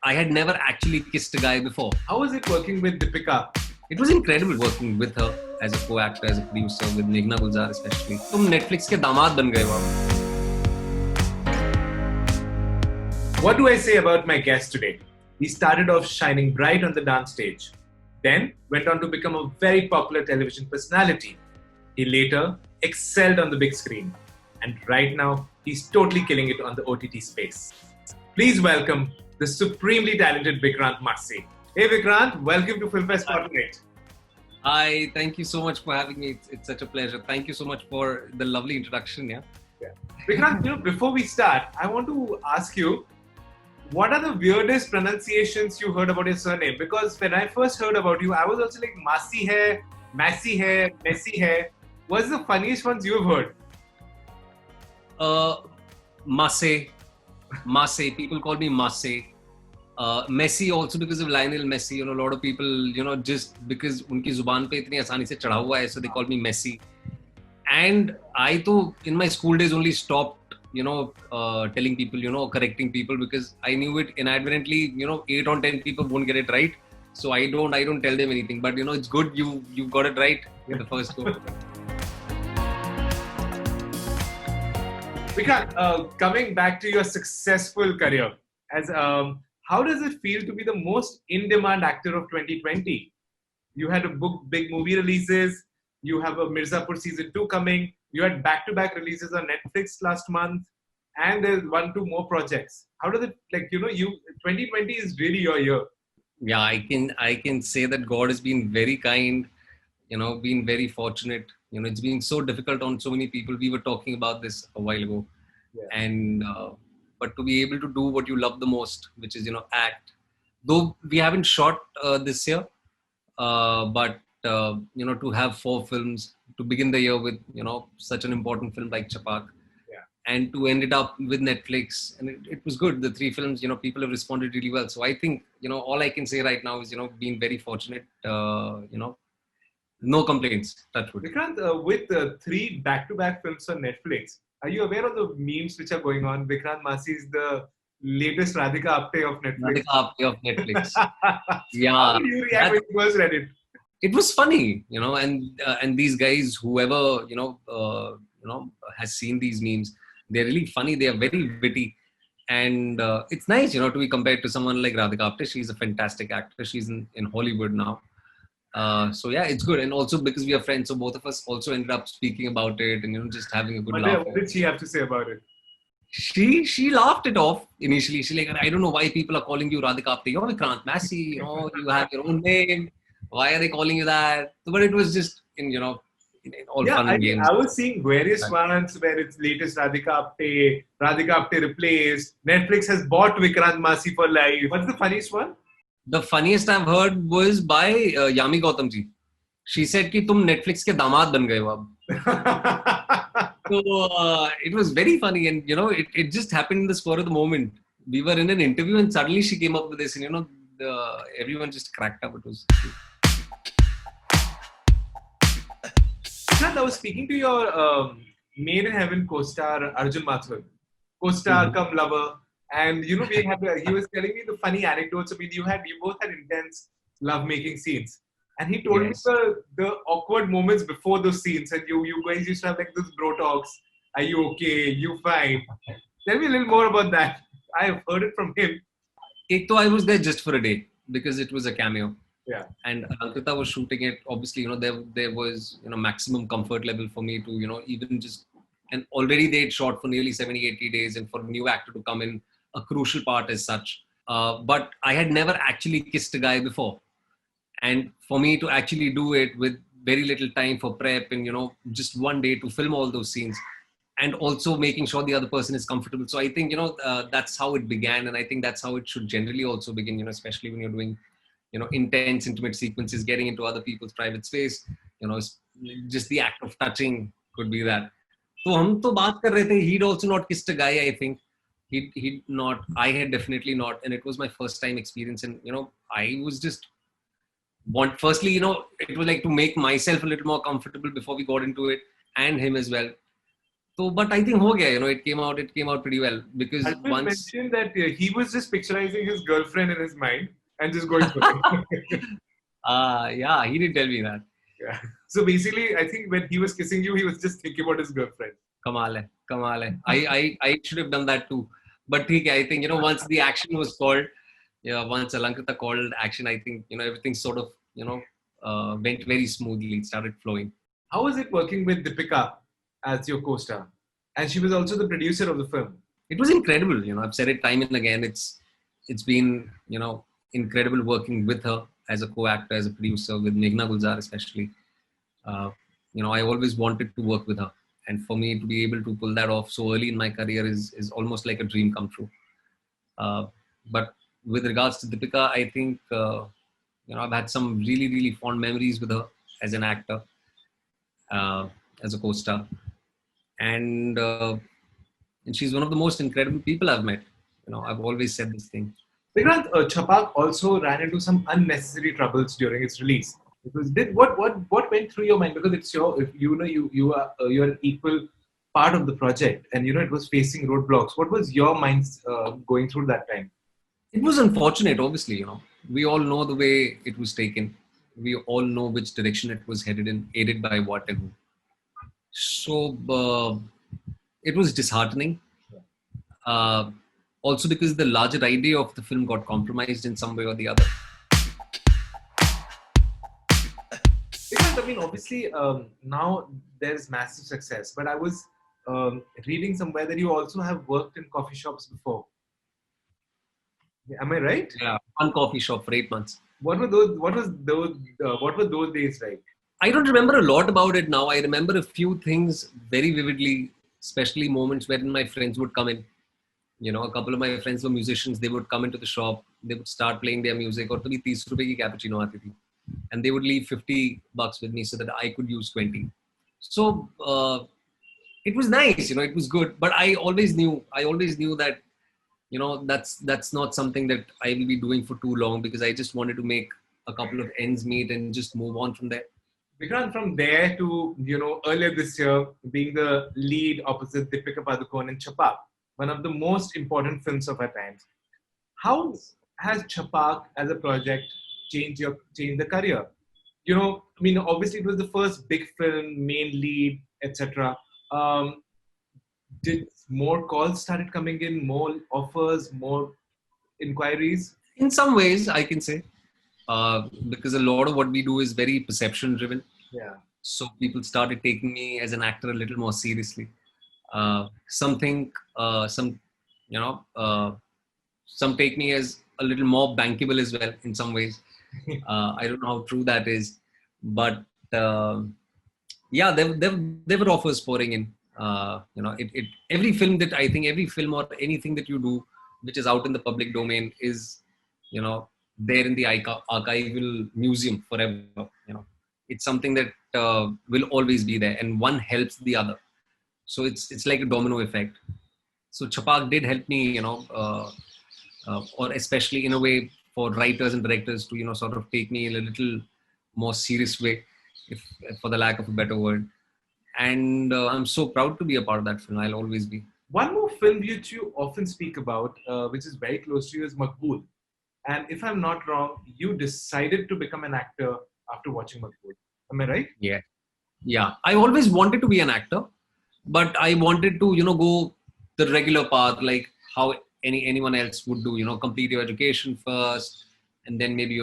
I had never actually kissed a guy before. How was it working with Deepika? It was incredible working with her as a co-actor, as a producer, with Meghna Gulzar especially. तुम Netflix के दामाद बन गए हो. What do I say about my guest today? He started off shining bright on the dance stage, then went on to become a very popular television personality. He later excelled on the big screen, and right now he's totally killing it on the OTT space. Please welcome the supremely talented Vikrant Massey. Hey Vikrant, welcome to Filmfare Spotlight. Hi, thank you so much for having me. It's such a pleasure. Thank you so much for the lovely introduction. Yeah. Vikrant, before we start, I want to ask you, what are the weirdest pronunciations you heard about your surname? Because when I first heard about you, I was also like Massey hai, Massey hai, Messi hai. What's the funniest ones you've heard? Massey. People call me Massey. Messi also because of Lionel Messi. A lot of people, just because unki zuban pe itni aasani se chadha hua hai, so they call me Messi. And I too, in my school days, only stopped, telling people, correcting people, because I knew it inadvertently, 8 on 10 people won't get it right. So I don't tell them anything. But, it's good you got it right in the first go. Vikrant, coming back to your successful career, as how does it feel to be the most in-demand actor of 2020? You had big movie releases. You have a Mirzapur season 2 coming. You had back-to-back releases on Netflix last month, and there's 1-2 more projects. How does it 2020 is really your year? Yeah, I can say that God has been very kind. Been very fortunate. It's been so difficult on so many people. We were talking about this a while ago, and but to be able to do what you love the most, which is act. Though we haven't shot this year, but to have 4 films, to begin the year with such an important film like Chhapaak, and to end it up with Netflix, and it was good. The 3 films, people have responded really well. So I think all I can say right now is being very fortunate. No complaints. Touch wood. Vikrant, with 3 back-to-back films on Netflix, are you aware of the memes which are going on? Vikrant Massey is the latest Radhika Apte of Netflix. Radhika Apte of Netflix. Yeah. How did you react when you first read it? It was funny, and these guys, whoever has seen these memes, they're really funny. They are very witty, and it's nice, to be compared to someone like Radhika Apte. She's a fantastic actress. She's in Hollywood now. So yeah, it's good, and also because we are friends, so both of us also ended up speaking about it and just having a good laugh. What did she have to say about it? She laughed it off initially. She's like, I don't know why people are calling you Radhika Apte. You're Vikrant Massey. You have your own name. Why are they calling you that? But it was just in all fun and games. I was seeing various ones where it's latest Radhika Apte replaced. Netflix has bought Vikrant Massey for life. What's the funniest one? The funniest I've heard was by Yami Gautam ji. She said कि तुम Netflix के दामाद बन गए हो अब. So it was very funny, and it just happened in the spur of the moment. We were in an interview and suddenly she came up with this, and everyone just cracked up. It was. I was speaking to your Made in Heaven co-star Arjun Mathur, co-star come lover. And he was telling me the funny anecdotes. I mean, you both had intense love-making scenes, and he told me the awkward moments before those scenes, and you guys used to have like those bro talks. Are you okay? You fine? Tell me a little more about that. I've heard it from him. I was there just for a day because it was a cameo. Yeah. And Ankita was shooting it. Obviously, there was maximum comfort level for me to even just, and already they had shot for nearly 70-80 days, and for a new actor to come in, a crucial part as such. But I had never actually kissed a guy before. And for me to actually do it with very little time for prep and, just one day to film all those scenes and also making sure the other person is comfortable. So I think, that's how it began. And I think that's how it should generally also begin, especially when you're doing, intense, intimate sequences, getting into other people's private space, just the act of touching could be that. So hum to baat kar rahe the, he'd also not kissed a guy, I think. He'd not, I had definitely not, and it was my first time experience, and I was just firstly, it was like to make myself a little more comfortable before we got into it, and him as well. So, but I think ho gaya, it came out pretty well because Arjun once, mentioned that he was just picturizing his girlfriend in his mind and just going for it. yeah, he did tell me that. Yeah. So basically, I think when he was kissing you, he was just thinking about his girlfriend. Kamal hai. I should have done that too. But I think, once the action was called, yeah, once Alankrita called action, I think, everything sort of, went very smoothly. It started flowing. How was it working with Deepika as your co-star? And she was also the producer of the film. It was incredible. I've said it time and again. It's been, incredible working with her as a co-actor, as a producer, with Meghna Gulzar especially. Uh, I always wanted to work with her. And for me to be able to pull that off so early in my career is almost like a dream come true. Uh, but with regards to Deepika, I think, I've had some really, really fond memories with her as an actor, uh, as a co-star. And, uh, and she's one of the most incredible people I've met. I've always said this thing. Vikrant, Chhapaak also ran into some unnecessary troubles during its release. Because what went through your mind? Because it's your, if you're an equal part of the project, and it was facing roadblocks. What was your mind going through that time? It was unfortunate, obviously. We all know the way it was taken. We all know which direction it was headed in, aided by what and who. So it was disheartening. Uh, Also because the larger idea of the film got compromised in some way or the other. Because I mean, obviously, now there's massive success. But I was reading somewhere that you also have worked in coffee shops before. Am I right? Yeah, one coffee shop for 8 months. What were those? What were those days like? I don't remember a lot about it now. I remember a few things very vividly, especially moments when my friends would come in. A couple of my friends were musicians. They would come into the shop. They would start playing their music. Or to be 30 rupees ki cappuccino aati thi. And they would leave $50 with me so that I could use 20. So it was nice. It was good. But I always knew that that's not something that I will be doing for too long, because I just wanted to make a couple of ends meet and just move on from there. Vikrant, from there to earlier this year being the lead opposite Deepika Padukone in Chhapaak, one of the most important films of our times. How has Chhapaak as a project changed the career? I mean, obviously it was the first big film, main lead, etc. Um, did more calls started coming in, more offers, more inquiries? In some ways, I can say, because a lot of what we do is very perception driven. Yeah. So people started taking me as an actor a little more seriously. You know, uh, some take me as a little more bankable as well in some ways. I don't know how true that is, but yeah, there were offers pouring in. Every film that I think, every film or anything that you do, which is out in the public domain, is, there in the archival museum forever. It's something that will always be there, and one helps the other. So it's like a domino effect. So Chhapaak did help me, or especially in a way for writers and directors to, sort of take me in a little more serious way, if for the lack of a better word. And I'm so proud to be a part of that film. I'll always be. One more film which you often speak about, which is very close to you, is Makbool. And if I'm not wrong, you decided to become an actor after watching Makbool. Am I right? Yeah. I always wanted to be an actor, but I wanted to, go the regular path, like how anyone else would do. Complete your education first, and then maybe,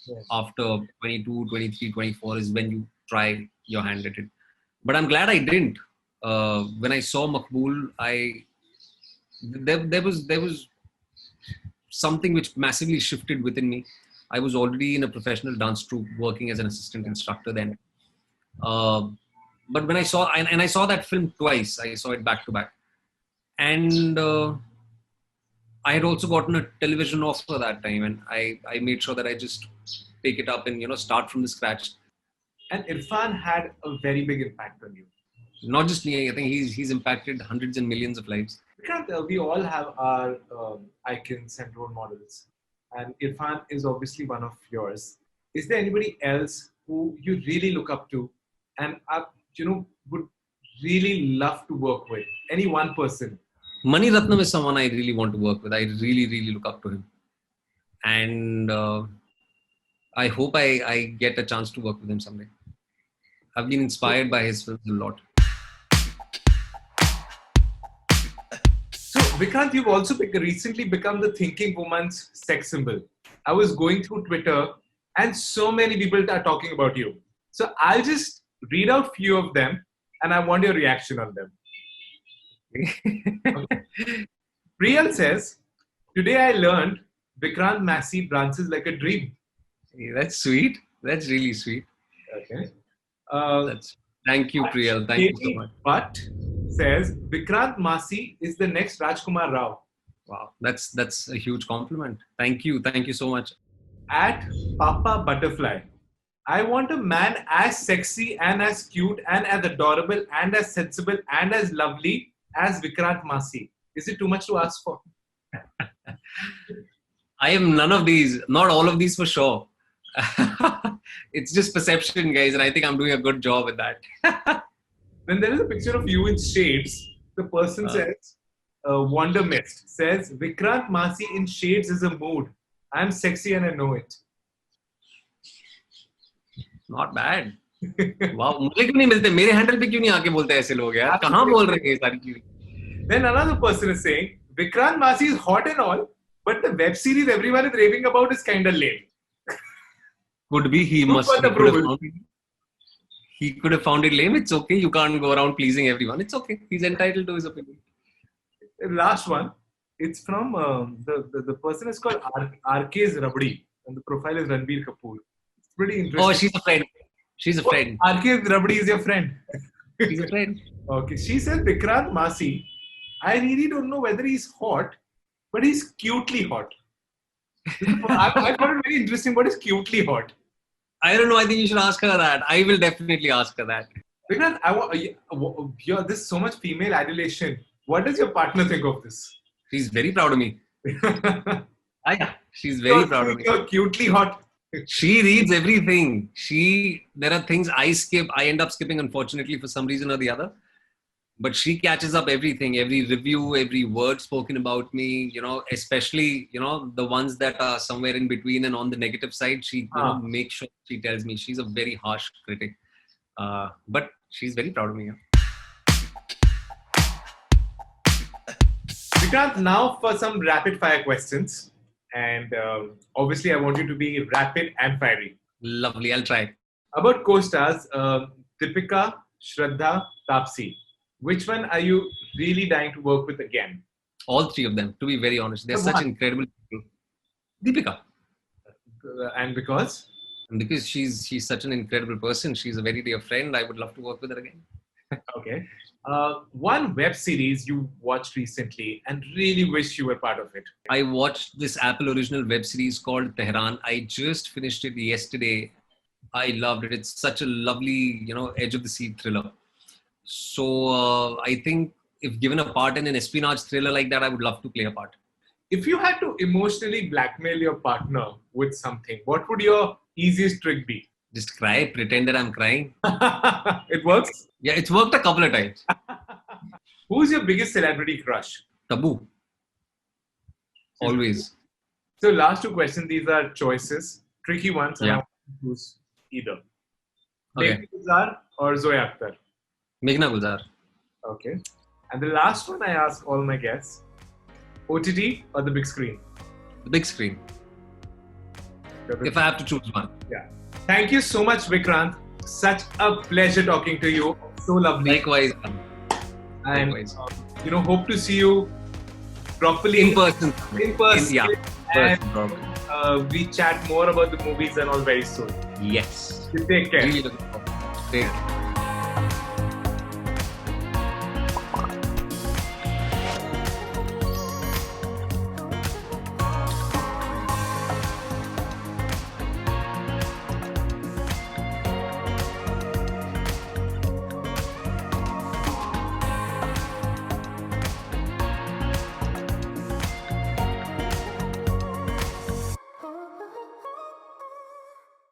Yes. after 22, 23, 24 is when you try your hand at it. But I'm glad I didn't. When I saw Makbool, there was something which massively shifted within me. I was already in a professional dance troupe working as an assistant instructor then. Uh, but when I saw, and I saw that film twice, I saw it back to back. And I had also gotten a television offer that time, and I made sure that I just take it up and, start from the scratch. And Irfan had a very big impact on you. Not just me, I think he's impacted hundreds and millions of lives. Vikrant, we all have our icons and role models. And Irfan is obviously one of yours. Is there anybody else who you really look up to and would really love to work with? Any one person? Mani Ratnam is someone I really want to work with. I really, really look up to him. And I hope I get a chance to work with him someday. I've been inspired by his films a lot. So, Vikrant, you've also recently become the thinking woman's sex symbol. I was going through Twitter and so many people are talking about you. So, I'll just read out few of them and I want your reaction on them. Okay. Priyal says, today I learned Vikrant Massey dances like a dream. Hey, that's sweet. That's really sweet. Okay. Thank you, Priyal. Thank you so much. But says Vikrant Massey is the next Rajkumar Rao. Wow, that's a huge compliment. Thank you so much. At Papa Butterfly, I want a man as sexy and as cute and as adorable and as sensible and as lovely as Vikrant Massey. Is it too much to ask for? I am none of these, not all of these for sure. It's just perception, guys, and I think I'm doing a good job with that. When there is a picture of you in shades, the person says, Wonder Mist says, Vikrant Massey in shades is a mood. I'm sexy and I know it. Not bad. Wow, मुझे क्यों नहीं मिलते? मेरे handle पे क्यों नहीं आके बोलते ऐसे लोग यार? कहाँ बोल रहे हैं ये सारी चीजें? Then another person is saying, Vikrant Massey is hot and all, but the web series everyone is raving about is kind of lame. Could be he could have found it lame. It's okay. You can't go around pleasing everyone. It's okay. He's entitled to his opinion. The last one. It's from the person is called RK's Rabdi and the profile is Ranbir Kapoor. It's pretty interesting. Oh, she's a friend. She's a friend. RK's Rabdi is your friend. She's a friend. Okay. She says Vikrant Massey. I really don't know whether he's hot, but he's cutely hot. I found it very interesting. What is cutely hot? I don't know. I think you should ask her that. I will definitely ask her that. Vikrant, this is so much female adulation. What does your partner think of this? She's very proud of me. She's very proud of me. You're cutely hot. She reads everything. There are things I skip. I end up skipping, unfortunately, for some reason or the other. But she catches up everything, every review, every word spoken about me, especially, the ones that are somewhere in between and on the negative side. She makes sure she tells me. She's a very harsh critic. But she's very proud of me. Yeah. Vikrant, now for some rapid fire questions. And obviously, I want you to be rapid and fiery. Lovely. I'll try. About co-stars, Deepika, Shraddha, Taapsee. Which one are you really dying to work with again? All three of them, to be very honest. They're such incredible people. Deepika. And because? And because she's such an incredible person. She's a very dear friend. I would love to work with her again. Okay. One web series you watched recently and really wish you were part of it. I watched this Apple original web series called Tehran. I just finished it yesterday. I loved it. It's such a lovely, edge of the seat thriller. So I think if given a part in an espionage thriller like that, I would love to play a part. If you had to emotionally blackmail your partner with something, what would your easiest trick be? Just cry, pretend that I'm crying. It works? Yeah, it's worked a couple of times. Who's your biggest celebrity crush? Taboo. Always. So last two questions, these are choices. Tricky ones. Yeah. I want to choose either. Okay. Meghna Gulzar or Zoe Akhtar? Meghna Gulzar. Okay. And the last one I ask all my guests, OTT or the big screen? The big screen. If I have to choose one. Yeah. Thank you so much, Vikrant. Such a pleasure talking to you. So lovely. Likewise. And, hope to see you properly in person. In person. Yeah. And we chat more about the movies and all very soon. Yes. You take care. Really looking forward. Take care.